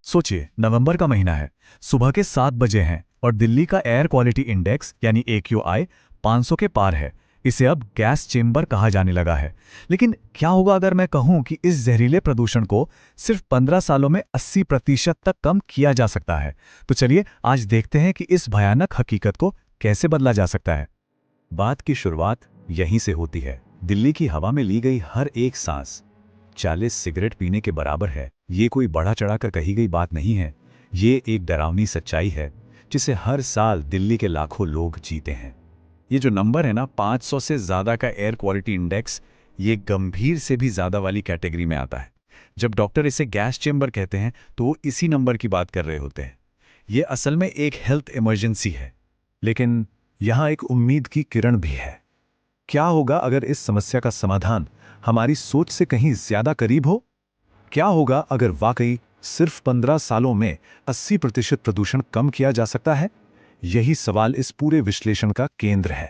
सोचिए, नवंबर का महीना है, सुबह के 7 बजे हैं और दिल्ली का एयर क्वालिटी इंडेक्स यानी AQI 500 के पार है। इसे अब गैस चेंबर कहा जाने लगा है। लेकिन क्या होगा अगर मैं कहूं कि इस जहरीले प्रदूषण को सिर्फ 15 सालों में 80% तक कम किया जा सकता है? तो चलिए आज देखते हैं कि इस भयानक हकीकत को कैसे बदला जा सकता है। बात की शुरुआत यहीं से होती है। दिल्ली की हवा में ली गई हर एक सांस 40 सिगरेट पीने के बराबर है। ये कोई बढ़ा चढ़ाकर कही गई बात नहीं है। ये एक डरावनी सच्चाई है जिसे हर साल दिल्ली के लाखों लोग जीते हैं। ये जो नंबर है ना, 500 से ज्यादा का एयर क्वालिटी इंडेक्स, ये गंभीर से भी ज्यादा वाली कैटेगरी में आता है। जब डॉक्टर इसे गैस चेंबर कहते हैं तो वो इसी नंबर की बात कर रहे होते हैं। ये असल में एक हेल्थ इमरजेंसी है। लेकिन यहाँ एक उम्मीद की किरण भी है। क्या होगा अगर इस समस्या का समाधान हमारी सोच से कहीं ज्यादा करीब हो? क्या होगा अगर वाकई सिर्फ 15 सालों में 80% प्रदूषण कम किया जा सकता है? यही सवाल इस पूरे विश्लेषण का केंद्र है।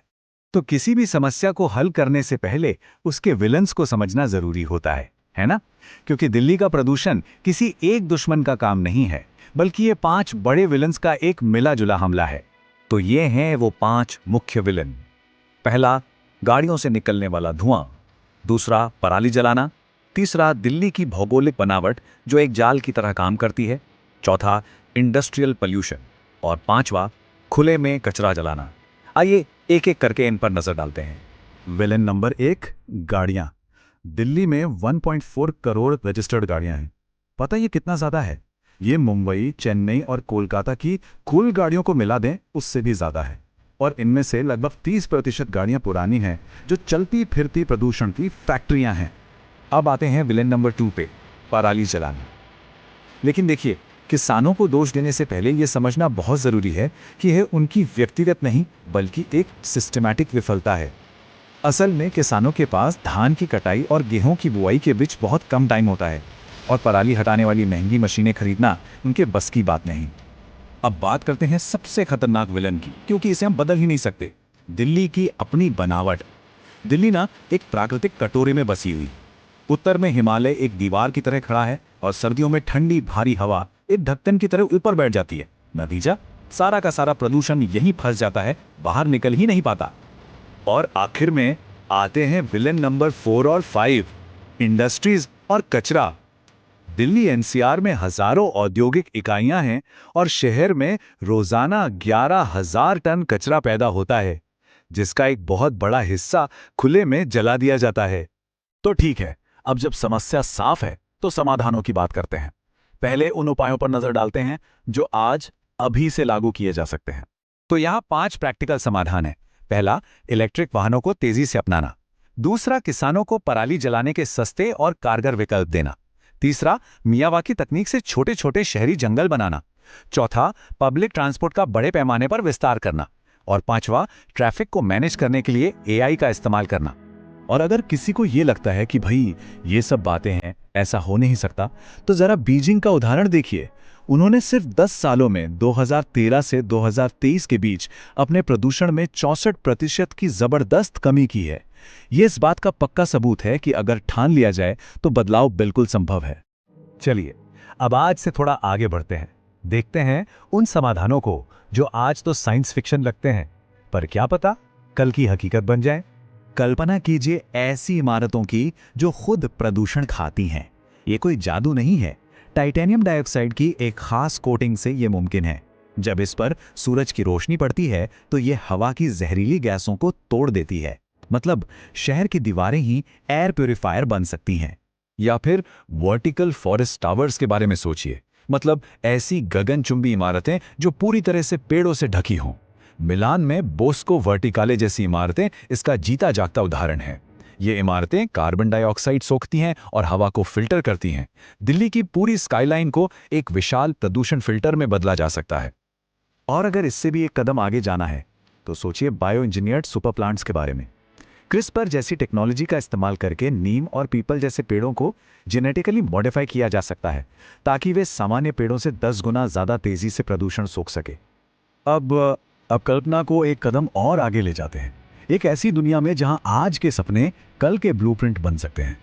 तो किसी भी समस्या को हल करने से पहले उसके विलन्स को समझना जरूरी होता है ना? क्योंकि दिल्ली का प्रदूषण किसी एक दुश्मन का काम नहीं है, बल्कि ये 5 बड़े विलन्स का एक मिला जुला हमला है। तो ये हैं वो 5 मुख्य विलन। पहला, गाड़ियों से निकलने वाला धुआं। दूसरा, पराली जलाना। तीसरा, दिल्ली की भौगोलिक बनावट जो एक जाल की तरह काम करती है। चौथा, इंडस्ट्रियल पॉल्यूशन। और पांचवा, खुले में कचरा जलाना। आइए एक एक करके इन पर नजर डालते हैं। विलेन नंबर 1, गाड़ियां। दिल्ली में 1.4 करोड़ रजिस्टर्ड गाड़ियां हैं। पता ये कितना ज्यादा है? ये मुंबई, चेन्नई और कोलकाता की कुल गाड़ियों को मिला दें उससे भी ज्यादा है। और इनमें से लगभग 30% गाड़ियां पुरानी हैं जो चलती फिरती प्रदूषण की फैक्ट्रियां हैं। अब आते हैं विलेन नंबर 2 पे, पराली जलाना। लेकिन देखिए, किसानों को दोष देने से पहले यह समझना बहुत जरूरी है कि यह उनकी व्यक्तिगत नहीं बल्कि एक सिस्टमैटिक विफलता है। असल में किसानों के पास धान की कटाई और गेहूं की बुआई के बीच बहुत कम टाइम होता है और पराली हटाने वाली महंगी मशीनें खरीदना उनके बस की बात नहीं। अब बात करते हैं सबसे खतरनाक विलन की, क्योंकि इसे हम बदल ही नहीं सकते। दिल्ली की अपनी बनावट। दिल्ली ना एक प्राकृतिक कटोरे में बसी हुई। उत्तर में हिमालय एक दीवार की तरह खड़ा है और सर्दियों में ठंडी भारी हवा एक ढक्कन की तरह ऊपर बैठ जाती है। नतीजा, सारा का सारा प्रदूषण यहीं फंस जाता है, बाहर निकल ही नहीं पाता। और आखिर में आते हैं विलेन नंबर 4 और 5, इंडस्ट्रीज और कचरा। दिल्ली NCR में हजारों औद्योगिक इकाइयां हैं और शहर में रोजाना 11,000 टन कचरा पैदा होता है, जिसका एक बहुत बड़ा हिस्सा खुले में जला दिया जाता है। तो ठीक है, अब जब समस्या साफ है तो समाधानों की बात करते हैं। पहले उन उपायों पर नजर डालते हैं जो आज अभी से लागू किए जा सकते हैं। तो यहाँ 5 प्रैक्टिकल समाधान है। पहला, इलेक्ट्रिक वाहनों को तेजी से अपनाना। दूसरा, किसानों को पराली जलाने के सस्ते और कारगर विकल्प देना। तीसरा, मियावाकी तकनीक से छोटे छोटे शहरी जंगल बनाना। चौथा, पब्लिक ट्रांसपोर्ट का बड़े पैमाने पर विस्तार करना। और पांचवा, ट्रैफिक को मैनेज करने के लिए AI का इस्तेमाल करना। और अगर किसी को यह लगता है कि भाई ये सब बातें हैं, ऐसा हो नहीं सकता, तो जरा बीजिंग का उदाहरण देखिए। उन्होंने सिर्फ 10 सालों में 2013 से 2023 के बीच अपने प्रदूषण में 64% की जबरदस्त कमी की है। यह इस बात का पक्का सबूत है कि अगर ठान लिया जाए तो बदलाव बिल्कुल संभव है। चलिए, अब आज से थोड़ा आगे बढ़ते हैं। देखते हैं उन समाधानों को जो आज तो साइंस फिक्शन लगते हैं, पर क्या पता कल की हकीकत बन जाए। कल्पना कीजिए ऐसी इमारतों की जो खुद प्रदूषण खाती हैं। ये कोई जादू नहीं है। टाइटेनियम डाइऑक्साइड की एक खास कोटिंग से ये मुमकिन है। जब इस पर सूरज की रोशनी पड़ती है तो ये हवा की जहरीली गैसों को तोड़ देती है। मतलब शहर की दीवारें ही एयर प्यूरिफायर बन सकती हैं। या फिर वर्टिकल फॉरेस्ट टावर्स के बारे में सोचिए। मतलब ऐसी गगनचुंबी इमारतें जो पूरी तरह से पेड़ों से ढकी हों। मिलान में बोस्को वर्टिकाले जैसी इमारतें इसका जीता जागता उदाहरण है। ये इमारतें कार्बन डाइऑक्साइड सोखती हैं और हवा को फिल्टर करती हैं। दिल्ली की पूरी स्काईलाइन को एक विशाल प्रदूषण फिल्टर में बदला जा सकता है। और अगर इससे भी एक कदम आगे जाना है तो सोचिए बायो इंजीनियर्ड सुपर प्लांट्स के बारे में। क्रिस्पर जैसी टेक्नोलॉजी का इस्तेमाल करके नीम और पीपल जैसे पेड़ों को जेनेटिकली मॉडिफाई किया जा सकता है ताकि वे सामान्य पेड़ों से 10 गुना ज्यादा तेजी से प्रदूषण सोख सके। अब कल्पना को एक कदम और आगे ले जाते हैं, एक ऐसी दुनिया में जहां आज के सपने कल के ब्लूप्रिंट बन सकते हैं।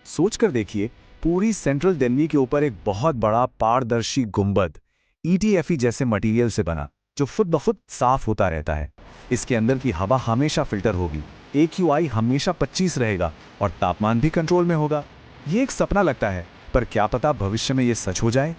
सोचकर देखिए, पूरी सेंट्रल दिल्ली के ऊपर एक बहुत बड़ा पारदर्शी गुंबद ETFE जैसे मटेरियल से बना, जो खुद ब खुद साफ होता रहता है। इसके अंदर की हवा हमेशा फिल्टर होगी, AQI हमेशा 25 रहेगा और तापमान भी कंट्रोल में होगा। ये एक सपना लगता है, पर क्या पता भविष्य में ये सच हो जाए।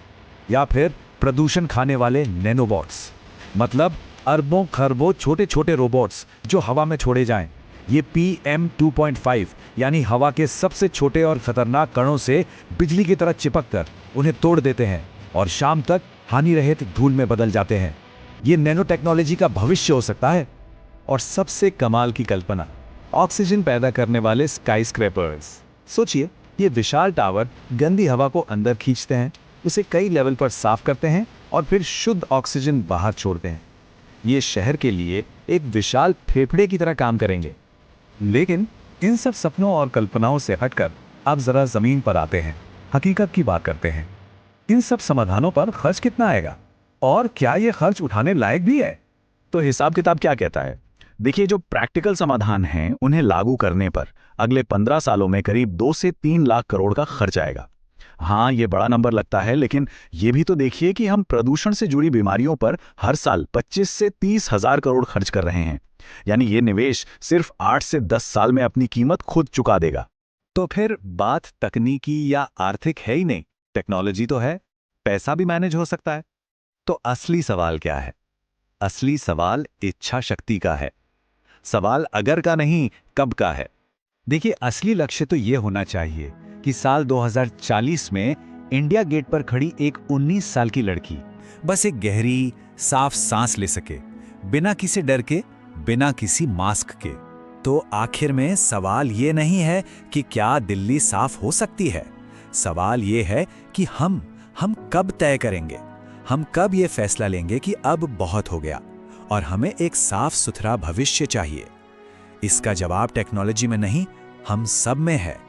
या फिर प्रदूषण खाने वाले नैनोबॉट्स, मतलब अरबों खरबों छोटे छोटे रोबोट्स जो हवा में छोड़े जाएं। ये PM 2.5 यानी हवा के सबसे छोटे और खतरनाक कणों से बिजली की तरह चिपक कर उन्हें तोड़ देते हैं और शाम तक हानि रहित धूल में बदल जाते हैं। ये नैनो टेक्नोलॉजी का भविष्य हो सकता है। और सबसे कमाल की कल्पना, ऑक्सीजन पैदा करने वाले स्काई स्क्रैपर्स। सोचिए, ये विशाल टावर गंदी हवा को अंदर खींचते हैं, उसे कई लेवल पर साफ करते हैं और फिर शुद्ध ऑक्सीजन बाहर छोड़ते हैं। ये शहर के लिए एक विशाल फेफड़े की तरह काम करेंगे। लेकिन इन सब सपनों और कल्पनाओं से हटकर अब जरा जमीन पर आते हैं, हकीकत की बात करते हैं। इन सब समाधानों पर खर्च कितना आएगा और क्या ये खर्च उठाने लायक भी है? तो हिसाब किताब क्या कहता है? देखिए, जो प्रैक्टिकल समाधान हैं उन्हें लागू करने पर अगले 15 सालों में करीब 2 से 3 लाख करोड़ का खर्च आएगा। हाँ, ये बड़ा नंबर लगता है, लेकिन ये भी तो देखिए कि हम प्रदूषण से जुड़ी बीमारियों पर हर साल 25 से 30 हजार करोड़ खर्च कर रहे हैं। यानी ये निवेश सिर्फ 8 से 10 साल में अपनी कीमत खुद चुका देगा। तो फिर बात तकनीकी या आर्थिक है ही नहीं, टेक्नोलॉजी तो है, पैसा भी मैनेज हो सकता है। तो असली सवाल क्या है? असली सवाल इच्छा शक्ति का है। सवाल अगर का नहीं, कब का है। देखिए, असली लक्ष्य तो ये होना चाहिए कि साल 2040 में इंडिया गेट पर खड़ी एक 19 साल की लड़की बस एक गहरी साफ सांस ले सके, बिना किसी डर के, बिना किसी मास्क के। तो आखिर में सवाल ये नहीं है कि क्या दिल्ली साफ हो सकती है। सवाल ये है कि हम कब तय करेंगे, हम कब ये फैसला लेंगे कि अब बहुत हो गया और हमें एक साफ सुथरा भविष्य चाहिए। इसका जवाब टेक्नोलॉजी में नहीं, हम सब में है।